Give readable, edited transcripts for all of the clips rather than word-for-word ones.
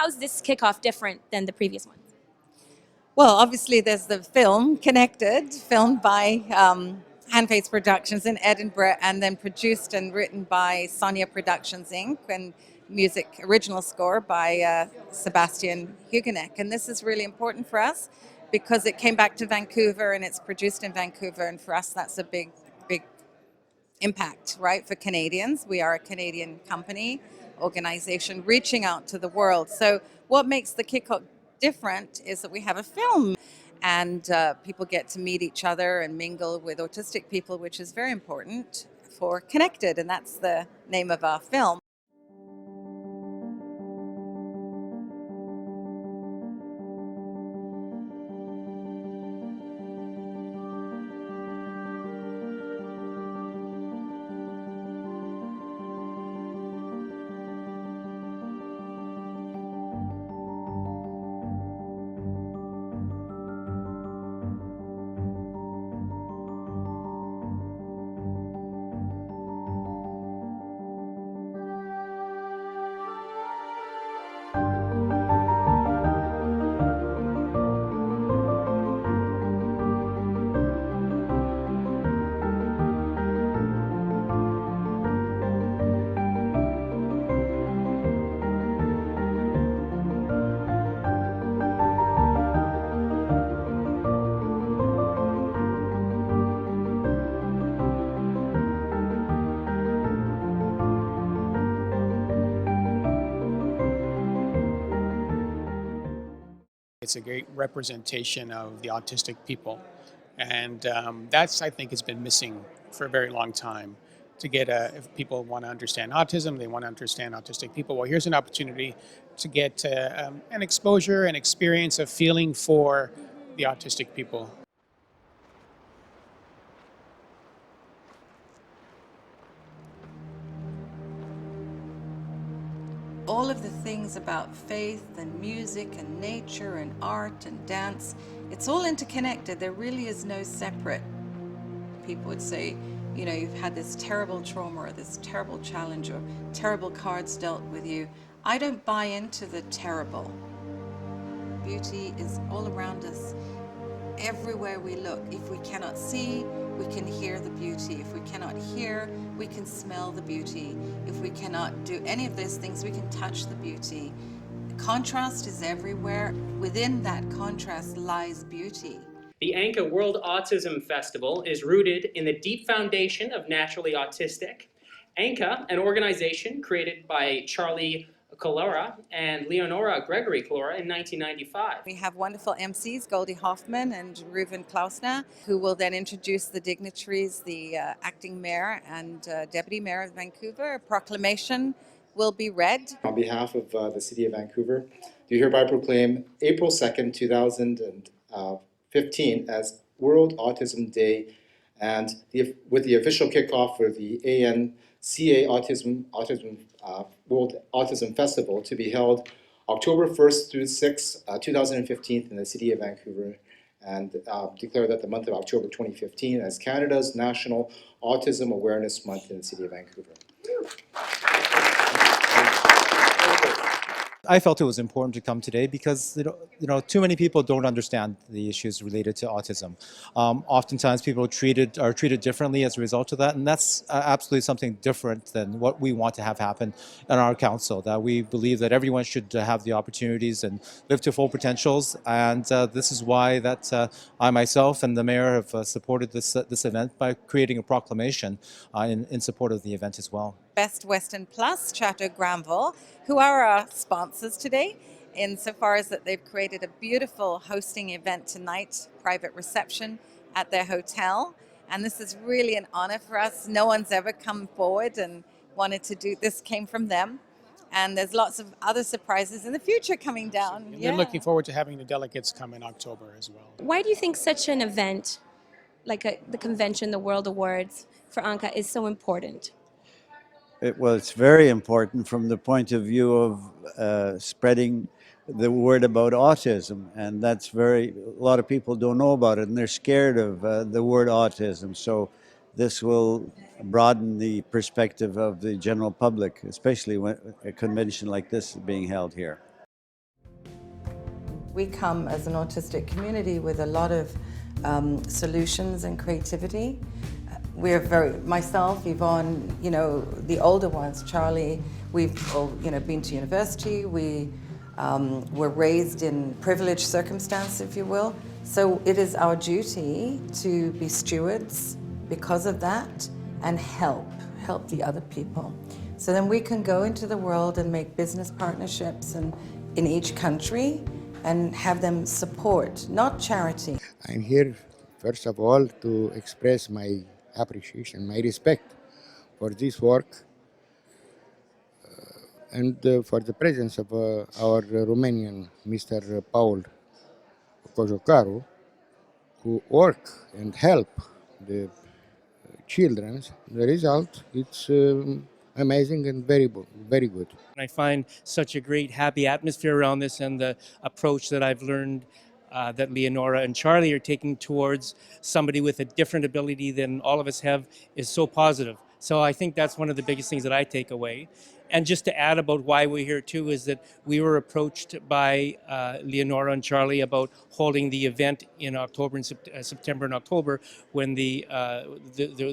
How's this kickoff different than the previous ones? Well, obviously there's the film Connected, filmed by Handface Productions in Edinburgh, and then produced and written by Sonia Productions Inc. and music original score by Sebastian Huguenek. And this is really important for us because it came back to Vancouver and it's produced in Vancouver, and for us that's a big impact, right, for Canadians. We are a Canadian company, organization reaching out to the world. So what makes the kickoff different is that we have a film, and people get to meet each other and mingle with autistic people, which is very important for Connected, and that's the name of our film. It's a great representation of the autistic people, and that's, I think, has been missing for a very long time. To get if people want to understand autism, they want to understand autistic people. Well, here's an opportunity to get an exposure and experience of feeling for the autistic people. All of the things about faith and music and nature and art and dance, it's all interconnected. There really is no separate. People would say, you know, you've had this terrible trauma or this terrible challenge or terrible cards dealt with you. I don't buy into the terrible. Beauty is all around us. Everywhere we look, if we cannot see, we can hear the beauty. If we cannot hear, we can smell the beauty. If we cannot do any of those things, we can touch the beauty. The contrast is everywhere. Within that contrast lies beauty. The Anca World Autism Festival is rooted in the deep foundation of Naturally Autistic. Anca, an organization created by Charlie Colora and Leonora Gregory Colora in 1995. We have wonderful MCs, Goldie Hoffman and Reuven Klausner, who will then introduce the dignitaries, the acting mayor and deputy mayor of Vancouver. A proclamation will be read. On behalf of the City of Vancouver, do hereby proclaim April 2nd, 2015 as World Autism Day, and with the official kickoff for the ANCA World Autism Festival to be held October 1st through 6th, 2015 in the City of Vancouver, and declare that the month of October 2015 as Canada's National Autism Awareness Month in the City of Vancouver. I felt it was important to come today because too many people don't understand the issues related to autism. Oftentimes people are treated differently as a result of that, and that's absolutely something different than what we want to have happen in our council. That we believe that everyone should have the opportunities and live to full potentials, and this is why that I myself and the mayor have supported this event by creating a proclamation in support of the event as well. Best Western Plus, Chateau Granville, who are our sponsors today, insofar as that they've created a beautiful hosting event tonight, private reception at their hotel. And this is really an honor for us. No one's ever come forward and wanted to do this, came from them. And there's lots of other surprises in the future coming down. And they're looking forward to having the delegates come in October as well. Why do you think such an event, like the convention, the World Awards for Anca, is so important? Well, it's very important from the point of view of spreading the word about autism, and that's a lot of people don't know about it, and they're scared of the word autism. So this will broaden the perspective of the general public, especially when a convention like this is being held here. We come as an autistic community with a lot of solutions and creativity. Myself, Yvonne, the older ones, Charlie, we've all, been to university. We were raised in privileged circumstance, if you will. So it is our duty to be stewards because of that and help the other people. So then we can go into the world and make business partnerships in each country and have them support, not charity. I'm here, first of all, to express my appreciation, my respect for this work and for the presence of our Romanian Mr. Paul Cojocaru, who work and help the children. The result, it's amazing and very good. I find such a great, happy atmosphere around this, and the approach that I've learned that Leonora and Charlie are taking towards somebody with a different ability than all of us have is so positive. So I think that's one of the biggest things that I take away. And just to add about why we're here too is that we were approached by Leonora and Charlie about holding the event in October and September and October when the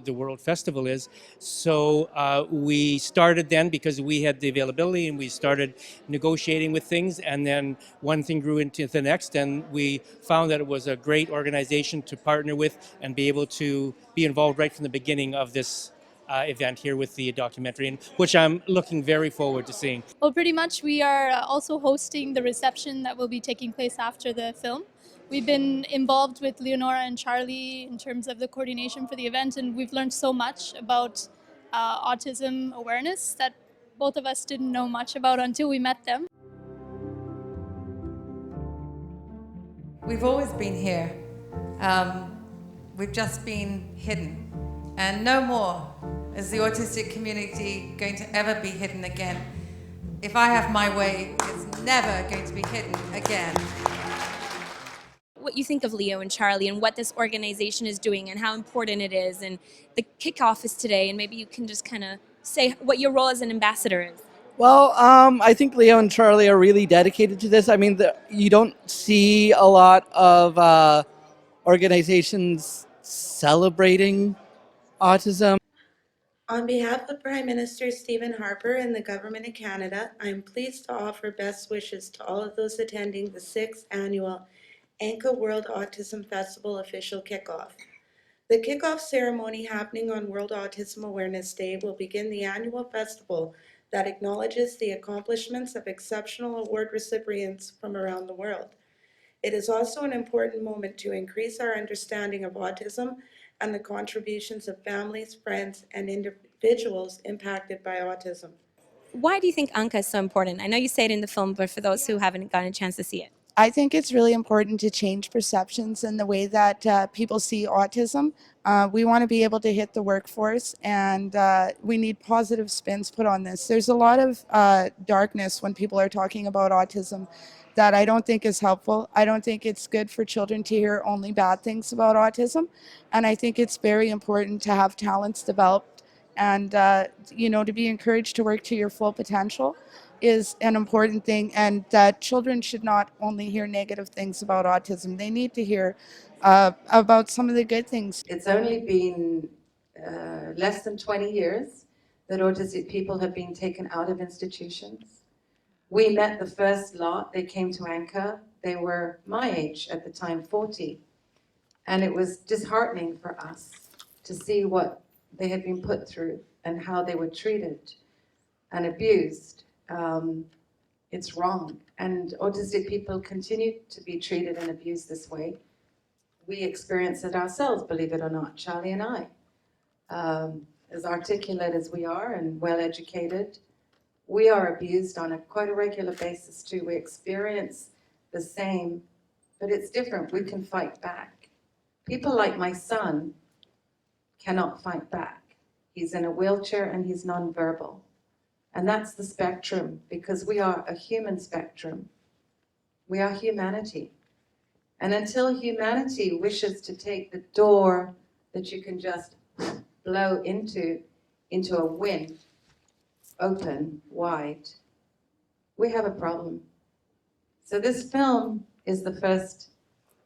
World Festival is. So we started then because we had the availability, and we started negotiating with things, and then one thing grew into the next, and we found that it was a great organization to partner with and be able to be involved right from the beginning of this event here with the documentary, and which I'm looking very forward to seeing. Well, pretty much we are also hosting the reception that will be taking place after the film. We've been involved with Leonora and Charlie in terms of the coordination for the event, and we've learned so much about autism awareness that both of us didn't know much about until we met them. We've always been here. We've just been hidden. And no more is the autistic community going to ever be hidden again. If I have my way, it's never going to be hidden again. What you think of Leo and Charlie and what this organization is doing and how important it is, and the kickoff is today, and maybe you can just kind of say what your role as an ambassador is. Well, I think Leo and Charlie are really dedicated to this. I mean, you don't see a lot of organizations celebrating autism. On behalf of Prime Minister Stephen Harper and the Government of Canada, I am pleased to offer best wishes to all of those attending the 6th Annual Anca World Autism Festival official kickoff. The kickoff ceremony happening on World Autism Awareness Day will begin the annual festival that acknowledges the accomplishments of exceptional award recipients from around the world. It is also an important moment to increase our understanding of autism and the contributions of families, friends, and individuals impacted by autism. Why do you think Anca is so important? I know you say it in the film, but for those who haven't gotten a chance to see it. I think it's really important to change perceptions in the way that people see autism. We want to be able to hit the workforce, and we need positive spins put on this. There's a lot of darkness when people are talking about autism that I don't think is helpful. I don't think it's good for children to hear only bad things about autism, and I think it's very important to have talents developed and to be encouraged to work to your full potential is an important thing, and that children should not only hear negative things about autism. They need to hear about some of the good things. It's only been less than 20 years that autistic people have been taken out of institutions. We met the first lot. They came to Anca. They were my age at the time, 40. And it was disheartening for us to see what they had been put through and how they were treated and abused. It's wrong. And autistic people continue to be treated and abused this way. We experience it ourselves, believe it or not, Charlie and I. As articulate as we are and well-educated, we are abused on quite a regular basis too. We experience the same, but it's different. We can fight back. People like my son cannot fight back. He's in a wheelchair and he's nonverbal. And that's the spectrum, because we are a human spectrum. We are humanity. And until humanity wishes to take the door that you can just blow into a wind, open, wide, we have a problem. So this film is the first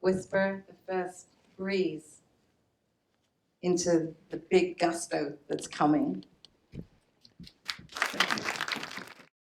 whisper, the first breeze into the big gusto that's coming.